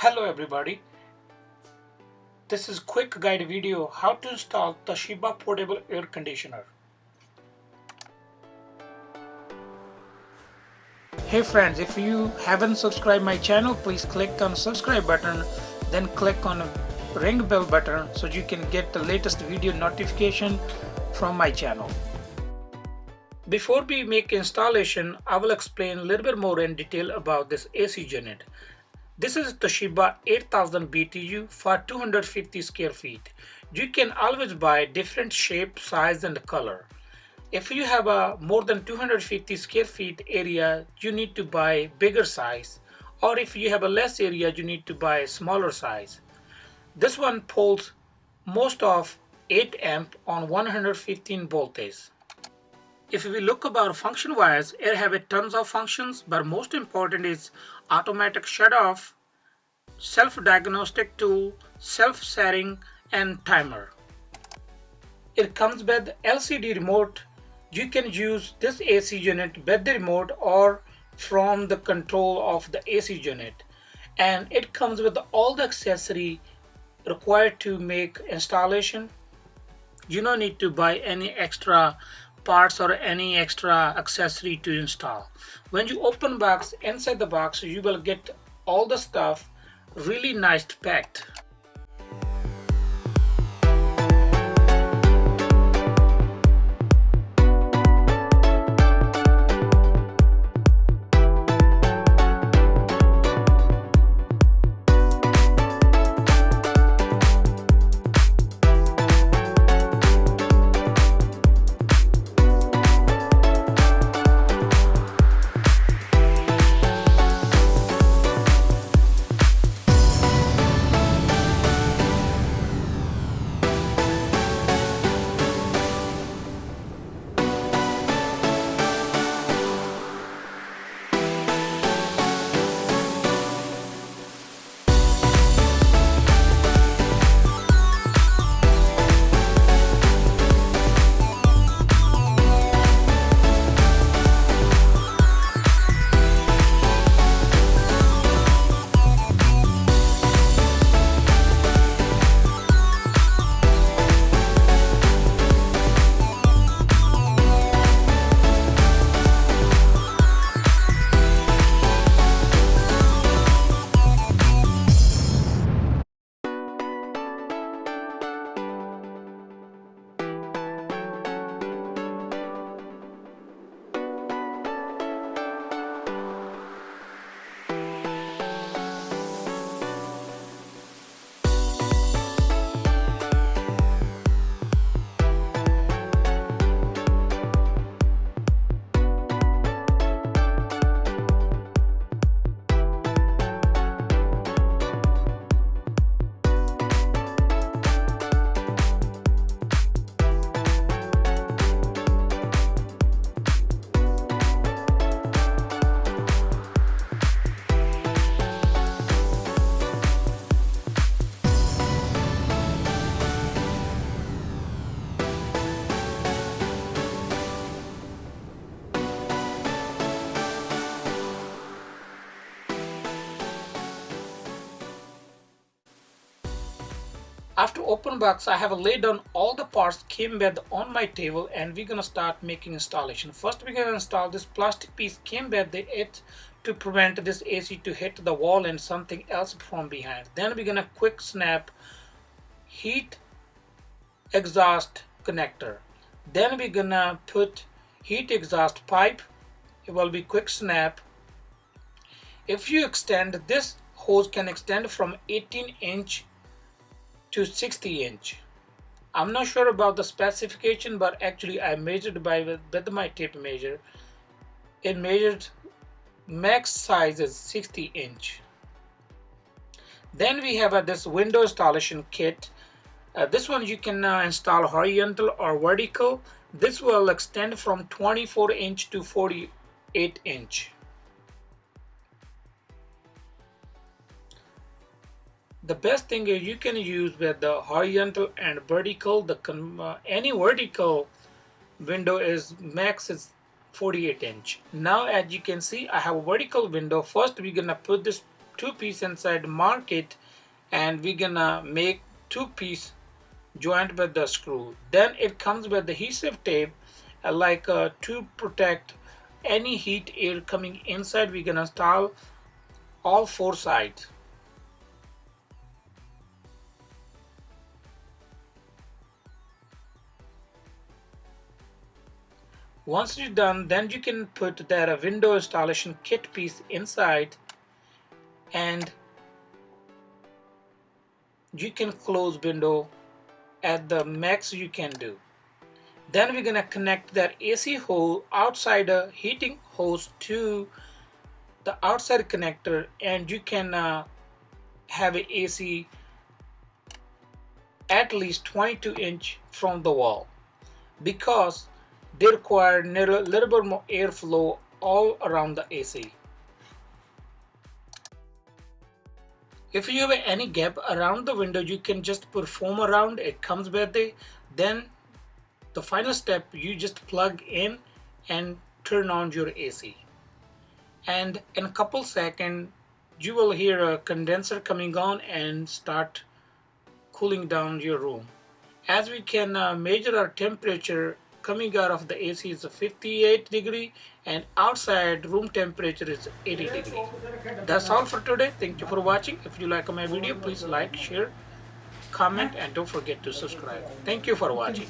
Hello everybody, this is quick guide video how to install Toshiba portable air conditioner. Hey friends, if you haven't subscribed my channel, please click on subscribe button, then click on ring bell button so you can get the latest video notification from my channel. Before we make installation, I will explain a little bit more in detail about this AC unit. This is Toshiba 8000 BTU for 250 square feet. You can always buy different shape, size and color. If you have a more than 250 square feet area, you need to buy bigger size, or if you have a less area, you need to buy a smaller size. This one pulls most of 8 amp on 115 voltage. If we look about function wise, it have a tons of functions, but most important is automatic shut off, self-diagnostic tool, self-setting and timer. It comes with LCD remote. You can use this AC unit with the remote or from the control of the AC unit, and it comes with all the accessory required to make installation. You don't need to buy any extra parts or any extra accessory to install. When you open box, inside the box you will get all the stuff really nice packed. After open box, I have laid down all the parts came with on my table, and we're gonna start making installation. First we're gonna install this plastic piece came with it to prevent this AC to hit the wall and something else from behind. Then we're gonna quick snap heat exhaust connector. Then we're gonna put heat exhaust pipe. It will be quick snap. If you extend, this hose can extend from 18-inch to 60-inch. I'm not sure about the specification, but actually I measured with my tape measure. It measured max size is 60-inch. Then we have this window installation kit. This one you can install horizontal or vertical. This will extend from 24-inch to 48-inch. The best thing is you can use with the horizontal and vertical. Any vertical window is max is 48 inch. Now as you can see, I have a vertical window. First we're gonna put this two-piece inside, mark it, and we're gonna make two-piece joint with the screw. Then it comes with adhesive tape, to protect any heat air coming inside. We're gonna install all four sides. Once you're done, then you can put that window installation kit piece inside, and you can close window at the max you can do. Then we're gonna connect that AC hole outside a heating hose to the outside connector, and you can have a AC at least 22-inch from the wall, because they require a little bit more airflow all around the AC. If you have any gap around the window, you can just put foam around. It comes with it. Then the final step, you just plug in and turn on your AC. And in a couple seconds, you will hear a condenser coming on and start cooling down your room. As we can measure our temperature coming out of the AC is 58 degree, and outside room temperature is 80 degree. That's all for today. Thank you for watching. If you like my video, please like, share, comment, and don't forget to subscribe. Thank you for watching.